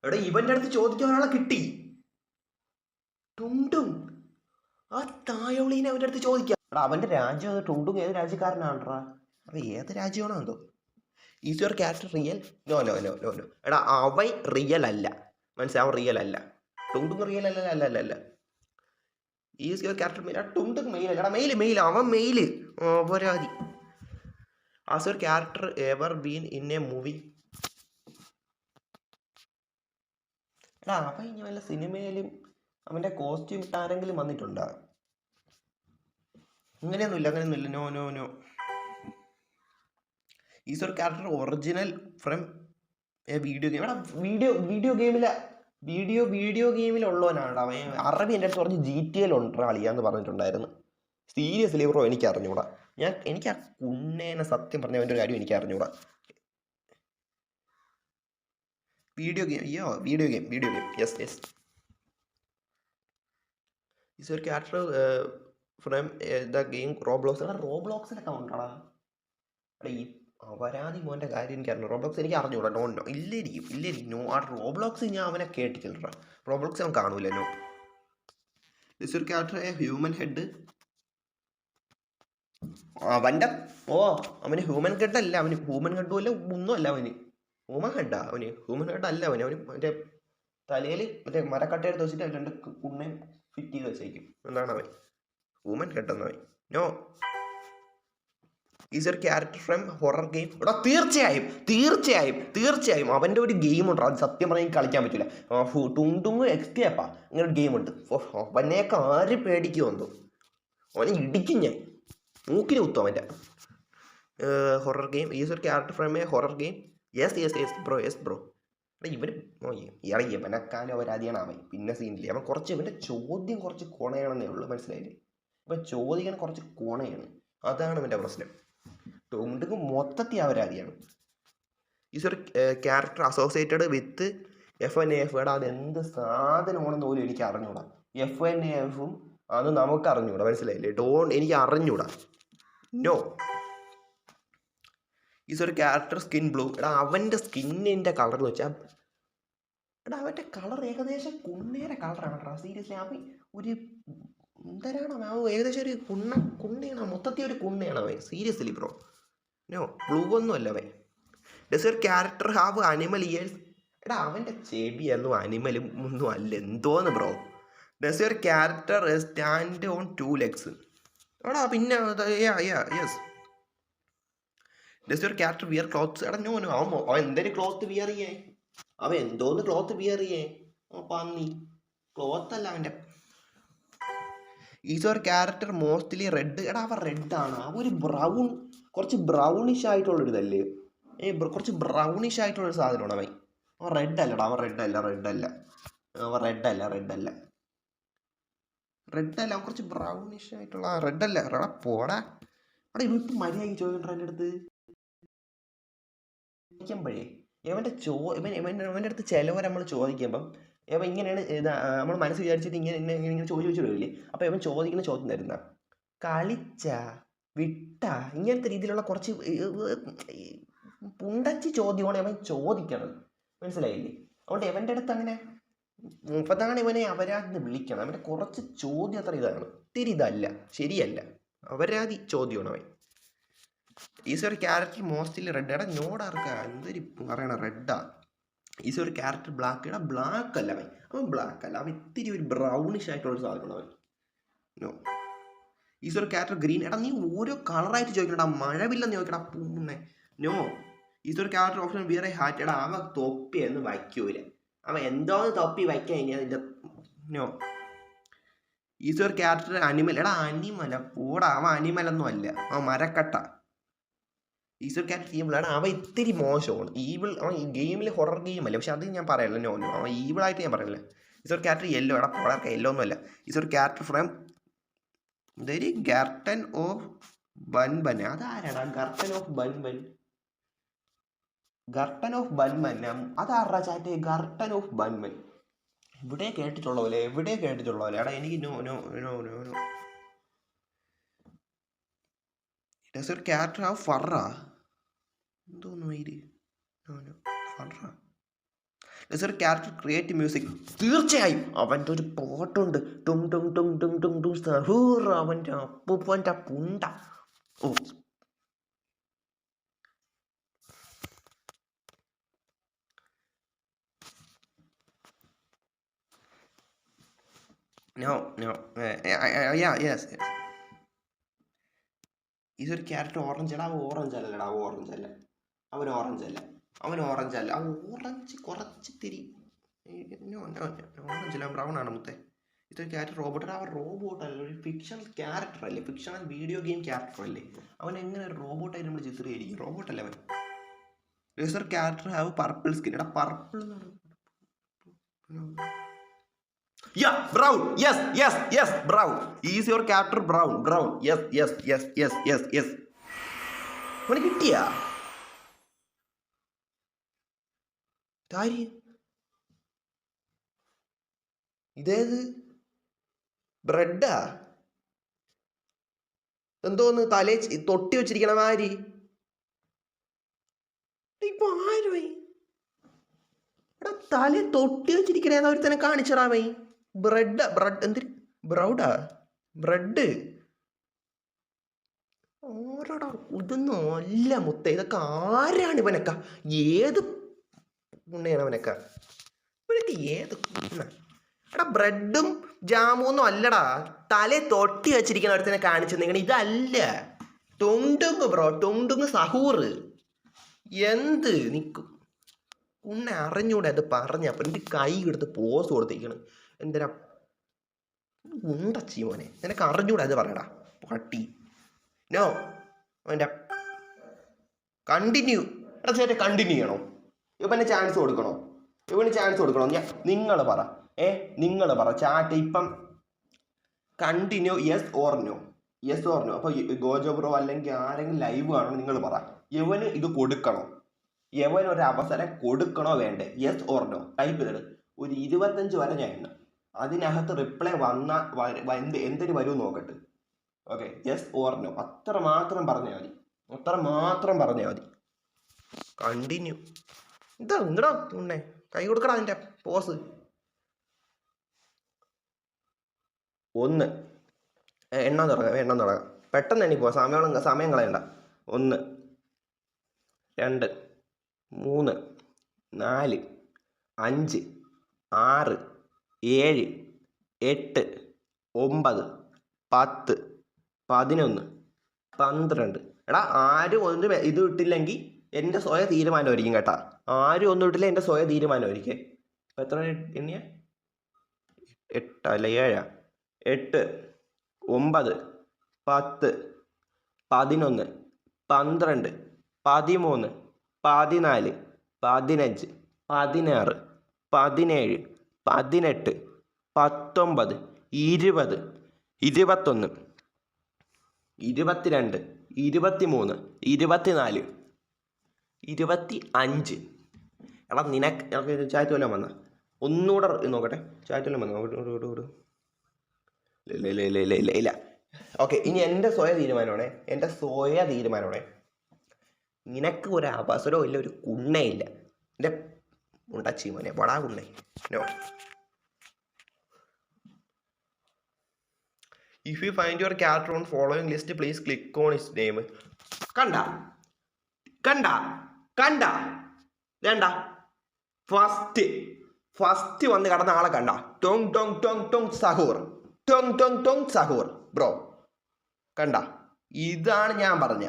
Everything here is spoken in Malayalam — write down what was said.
എടാ ഇവൻ്റെ അടുത്ത് ചോദിക്കാൻ ഒരാളെ കിട്ടി. ടുണ്ടും ആ തായോളീനെ അവൻ്റെ അടുത്ത് ചോദിക്കാം. എടാ അവൻ്റെ രാജ്യം അത് ടുണ്ടും ഏത് രാജ്യക്കാരനാണ്ട്രാ? അത് ഏത് രാജ്യമാണോ എന്തോ. Is your character real? No no no no no. എടാ അവൻ റിയൽ അല്ല, മനസ്സിലാവും, റിയൽ അല്ല. ടുണ്ടും റിയൽ അല്ല അല്ല അല്ല അല്ല. Is your character male? ടുണ്ടും മെയിൽ അല്ല. എടാ മെയിൽ അവൻ മെയിൽ. പരാതി. Has your character ever been in a movie? എടാ അവൻ ഇനി വല്ല സിനിമയിലും അവൻ്റെ കോസ്റ്റ്യൂം ഇട്ട് ആരെങ്കിലും വന്നിട്ടുണ്ടോ? അങ്ങനെയൊന്നുമില്ല. No no no. Is your character original from a video game? എടാ വീഡിയോ ഗെയിമിലുള്ളവനാണ് അവൻ. അറബി എൻ്റെ അടുത്ത് പറഞ്ഞ് GTA കളിയാന്ന് പറഞ്ഞിട്ടുണ്ടായിരുന്നു. സീരിയസ്ലി ബ്രോ എനിക്ക് അറിഞ്ഞൂടാ. എനിക്ക് ആ കുണ്ണേനെ സത്യം പറഞ്ഞ ഒരു കാര്യം എനിക്ക് അറിഞ്ഞൂടാ. Video game yes. Is your character from the game Roblox? എടാ റോബ്ലോക്സിലൊക്കെ ഉണ്ടടാ. എടാ ഈ പരാതി മോൻ്റെ കാര്യം എനിക്ക് അറിഞ്ഞു. റോബ്ലോക്സ് എനിക്ക് അറിഞ്ഞൂടാ. നോ ഇല്ലായിരിക്കും. നോ. ആ റോബ്ലോക്സ് ഞാൻ അവനെ കേട്ടിട്ടില്ലടാ. റോബ്ലോക്സ് അവൻ കാണൂല. No. Is your character a human head? അവൻ്റെ അവന് ഹ്യൂമൻ ഹെഡ് അല്ല. അവന് ഹ്യൂമൻ ഹെഡും അല്ല, ഒന്നും അല്ല. അവന് ഹ്യൂമൻ ഹെഡ് അല്ല. അവന് മറ്റേ തലയിൽ മറ്റേ മരക്കട്ട എടുത്ത് വെച്ചിട്ട് രണ്ട് കുണ്ണയും ഫിറ്റ് ചെയ്ത് വെച്ചേക്കും. എന്താണ് അവൻ? ഹ്യൂമൻ ഹെഡ് എന്നവൻ. No. Is your character from horror game? എടാ തീർച്ചയായും അവൻ്റെ ഒരു ഗെയിമുണ്ട്. അത് സത്യം പറഞ്ഞാൽ എനിക്ക് കളിക്കാൻ പറ്റില്ല. ടുങ്ടുങ് എക്സ്കേപ്പാ ഇങ്ങനെ ഒരു ഗെയിമുണ്ട്. അവനെയൊക്കെ ആര് പേടിക്കുമെന്തോ. അവനെ ഇടിക്കും ഞാൻ, മൂക്കിന് കുത്തും അവൻ്റെ. Horror game. Is your character from A horror game? Yes bro. എടാ ഇവനെക്കാനും അവരാധിയാണ് അവൻ. പിന്നെ സീനില്ലേ അവൻ കുറച്ച്, ഇവൻ്റെ ചോദ്യം കുറച്ച് കോണയാണെന്നേ ഉള്ളൂ, മനസ്സിലായില്ലേ? ഇപ്പം ചോദിക്കാൻ കുറച്ച് കോണയാണ്, അതാണ് അവൻ്റെ പ്രശ്നം. ടുണ്ടുക്ക് മൊത്തത്തിൽ അവരാധിയാണ്. Is your character associated with FNAF? എടാ അതെന്ത് സാധനമാണെന്ന് പോലും എനിക്ക് അറിഞ്ഞൂടാ. FNAFും അത് നമുക്ക് അറിഞ്ഞൂടാ, മനസ്സിലായില്ലേ? എനിക്ക് അറിഞ്ഞൂടാ. No. Is your character skin blue? എടാ അവൻ്റെ സ്കിന്നിൻ്റെ കളർ എന്ന് വെച്ചാൽ, എടാ അവൻ്റെ കളർ ഏകദേശം കുണ്ണേരെ കളറാണ്. സീരിയസ്ലി അവൻ ഒരു എന്തരാണ് അവൻ? ഏകദേശം ഒരു കുണ്ണയാണ്, മൊത്തത്തിൽ ഒരു കുണ്ണയാണ് അവൻ. Seriously bro. നോ. ബ്ലൂ ഒന്നും അല്ല അവൻ. Does your character have animal ears? എടാ അവൻ്റെ ചെവിയൊന്നും അനിമലും ഒന്നും അല്ല, എന്തോന്ന് bro. Does your character stand on 2 legs? എടാ പിന്നെ yes. Does your character wear clothes? എടാ നോ. അവൻ എന്തൊരു ക്ലോത്ത് വിയർ ചെയ്യേ? അവൻ എന്തോന്ന് ക്ലോത്ത് വിയർ ചെയ്യേ? പന്നി ക്ലോത്ത് അല്ല അവൻ്റെ. Is your character mostly red? എടാ അവൻ റെഡാണ്. അവ ഒരു കുറച്ച് ബ്രൗണിഷ് ആയിട്ടുള്ളൊരിതല്ലേ? കുറച്ച് ബ്രൗണിഷ് ആയിട്ടുള്ളൊരു സാധനമാണ് അവൻ. അവൻ റെഡ് അല്ലടാ. അവൻ അവൻ കുറച്ച് ബ്രൗണിഷ് ആയിട്ടുള്ള റെഡ് അല്ല. എടാ പോടാ. എടാ ഇവനിപ്പം മര്യാദയ്ക്ക് ചോദിക്കണ്ട എൻ്റെ അടുത്ത്. ചോദിക്കുമ്പോഴേ ഇവൻ്റെ അടുത്ത് ചിലവർ നമ്മൾ ചോദിക്കുമ്പം ഇവൻ ഇങ്ങനെയാണ് നമ്മൾ മനസ്സ് വിചാരിച്ചിട്ട് ഇങ്ങനെ ചോദിച്ചു വരില്ലേ? അപ്പോൾ ഇവൻ ചോദിക്കുന്ന ചോദ്യം തരുന്ന കളിച്ച വിട്ട ഇങ്ങനത്തെ രീതിയിലുള്ള കുറച്ച് പുണ്ടച്ചി ചോദ്യമാണ് അവൻ ചോദിക്കണം, മനസ്സിലായില്ലേ? അതുകൊണ്ട് ഇവൻ്റെ അടുത്ത് അങ്ങനെ മുപ്പതാണ് ഇവനെ അപരാധി വിളിക്കണം. അവൻ്റെ കുറച്ച് ചോദ്യം അത്ര ഇതാണ്, ഒത്തിരി ഇതല്ല, ശരിയല്ല, അപരാധി ചോദ്യമാണ് അവൻ. Is your character mostly red? എടാ നോടാർക്ക എന്തൊരു പറയണ റെഡാ. Is your character black? എടാ ബ്ലാക്ക് അല്ല അവൻ ബ്ലാക്ക് അല്ല, അവൻ ഇത്തിരി ഒരു ബ്രൗണിഷ് ആയിട്ടുള്ളൊരു സാധനമാണ് അവൻ. No. Is your character green? എടാ നീ ഓരോ കളറായിട്ട് ചോദിക്കണടാ, മഴവില്ലെന്ന് ചോദിക്കടാ പൂന്നെ. No. Is your character option wear a hat? എടാ അവൻ തൊപ്പിയൊന്നും വയ്ക്കൂല, അവൻ എന്തോന്ന് തൊപ്പി വയ്ക്കാൻ കഴിഞ്ഞാൽ അതിൻ്റെ. No. Is your character animal? എടാ അനിമല പോടാ, അവൻ അനിമലൊന്നും അല്ല, അവൻ മരക്കട്ട. Is your character evil? എടാ അവൻ ഇത്തിരി മോശമാണ്. ഈവിൾ അവൻ ഈ ഗെയിമിൽ ഹൊറർ ഗെയിം അല്ലേ, പക്ഷെ അത് ഞാൻ പറയല്ല. നോ അവൻ ഈവിളായിട്ട് ഞാൻ പറയല്ല. Is your character yellow? എടാ പോളർക്ക് യെല്ലോ ഒന്നും അല്ല. ഈസ് ഒരു ക്യാരക്ടർ ഫ്രം ഇതൊരു ഗർട്ടൻ ഓഫ് ബൻബൻ? അതാരാടാ ഗർട്ടൻ ഓഫ് ബൻബൻ? അതാരാ ചാറ്റ്? ഗർട്ടൻ ഓഫ് ബൻബൻ എവിടെ കേട്ടിട്ടുള്ള പോലെ എടാ എനിക്ക് no. Does your character have fur? എന്തോന്നു ഇത്? ഫറ? ഒരു ക്യാരക്ടർ ക്രിയേറ്റ് മ്യൂസിക്. തീർച്ചയായും അവൻ്റെ ഒരു പാട്ടുണ്ട്, ടും ടും ടും ടും ടും ടും സഹൂർ, അവൻ്റെ അപ്പൂപ്പൻ്റെ പുണ്ട. Oh no yes. ഇതൊരു ക്യാരക്ടർ ഓറഞ്ച് അല്ല. അവൻ ഓറഞ്ച് അല്ലടാ, ഓറഞ്ച് അല്ല, അവൻ ഓറഞ്ച് അല്ല, അവൻ ഓറഞ്ച് അല്ല, അവൻ ഓറഞ്ച് കുറച്ച് തിരി ഓറഞ്ച് അല്ല, ബ്രൗൺ ആണ് മുത്തേ. ഇതൊരു ക്യാരക്ടർ റോബോട്ട്. അവൻ റോബോട്ട് അല്ല, ഒരു ഫിക്ഷണൽ ക്യാരക്ടർ അല്ലേ, ഫിക്ഷണൽ വീഡിയോ ഗെയിം ക്യാരക്ടർ അല്ലേ. അവൻ എങ്ങനെ ഒരു റോബോട്ടായിട്ട് നമ്മൾ ചിത്രീകരിക്കും? റോബോട്ട് അല്ലേ അവൻ. ഒരു ക്യാരക്ടർ ഹാവ് പർപ്പിൾ സ്കിൻ. എടാ പർപ്പിൾ എന്നാണ്. Yeah, brown. Yes, brown. Is your character brown? Yes. അവന് കിട്ടിയാ കാര്യം? ഇതേത് ബ്രെഡാ? എന്തോന്ന് തലേ തൊട്ടി വെച്ചിരിക്കണ മാതിരി. ഇപ്പൊ ആരുമായി എടാ തലേ തൊട്ടി വെച്ചിരിക്കണേതാ ഒരു തന്നെ കാണിച്ചറാമേ. ബ്രെഡ് എന്തിന് ബ്രൗഡാ? ബ്രെഡ് ഓരോടാ ഇതൊന്നും അല്ല മുത്ത. ഇതൊക്കെ ആരാണ് ഇവനക്ക? ഏത് ഉണ്ണയാണ് അവനക്ക? ഇവനൊക്കെ ഏത് എടാ ബ്രെഡും ജാമൊന്നും അല്ലടാ, തലേ തൊട്ടി വെച്ചിരിക്കുന്ന ഒരുത്തനെ കാണിച്ചിരുന്നെങ്കിൽ ഇതല്ല. ടുങ്ടുങ് ബ്രോ, ടുങ്ടുങ് സഹൂർ. എന്ത് നിൽക്കും ഉണ്ണ അറിഞ്ഞൂടെ അത് പറഞ്ഞ? അപ്പം എൻ്റെ കൈ എടുത്ത് പോസ് കൊടുത്തിരിക്കണം. എന്തിനാ ഉണ്ടച്ചി മോനെ, നിനക്ക് അറിഞ്ഞൂടെ അത് പറയടാ പട്ടി. നോ അവൻ്റെ കണ്ടിന്യൂ. എടാ ചേട്ടാ കണ്ടിന്യൂ ചെയ്യണോ? ഇവന് ചാൻസ് കൊടുക്കണോ? നിങ്ങൾ പറ. നിങ്ങൾ പറ ചാറ്റ്. ഇപ്പം കണ്ടിന്യൂ യെസ് ഓർ നോ. അപ്പോൾ ഗോജോ ബ്രോ അല്ലെങ്കിൽ ആരെങ്കിലും ലൈവ് കാണണം, നിങ്ങൾ പറ. ഇവന് ഇത് കൊടുക്കണോ? യവൻ ഒരു അവസരം കൊടുക്കണോ വേണ്ടേ? യെസ് ഓർ നോ ടൈപ്പ് ചെയ്തിട്ട് ഒരു 25 വരെ ഞാൻ എണ്ണ. അതിനകത്ത് റിപ്ലൈ എന്തിന് വരും നോക്കട്ടെ. ഓക്കെ, യെസ് ഓർ നോ അത്ര മാത്രം പറഞ്ഞാൽ മതി. കണ്ടിന്യൂ. ഇതാ നിങ്ങടാ ഉണ്ണേ കൈ കൊടുക്കടാ അതിൻ്റെ പോസ്. 1 എണ്ണം തുടങ്ങാം. പെട്ടെന്ന് എണ്ണി പോവാം, സമയം കളയണ്ട. 1 2 3 4 5 6 7 8 9 10 11 12. എടാ ആരും ഒന്ന് ഇത് ഇട്ടില്ലെങ്കിൽ എൻ്റെ സ്വയം തീരുമാനമായിരിക്കും കേട്ടാ. ആരും ഒന്നും ഇട്ടില്ല, എൻ്റെ സ്വയം തീരുമാനമായിരിക്കേ. എത്ര എണ്ണിയ? 8 അല്ല 7. 8 9 10 11 12 13 14 15 16 17 18 19 20 21 22 23 24 25. എടാ നിനക്ക് ചായത്ത് വല്ലതും വന്ന ഒന്നുകൂടെ നോക്കട്ടെ. ചായത്ത് വല്ലതും വന്ന ഇല്ല. ഓക്കെ, ഇനി എൻ്റെ സ്വയ തീരുമാനമാണേ. നിനക്ക് ഒരു അവസരവും ഇല്ല, ഒരു കുണ്ണയില്ല. എൻ്റെ ഉണ്ടച്ചി മോനെ വടാ കുണ്ണേ. No. If you find your character on following list please click on his name. കണ്ട വേണ്ട. ഫസ്റ്റ് വന്ന് കടന്ന ആളെ കണ്ട. ടോങ് ടോങ് ടോങ് ടോങ് സഹൂർ, ടോങ് ടോങ് ടോങ് സഹൂർ ബ്രോ. കണ്ട, ഇതാണ് ഞാൻ പറഞ്ഞ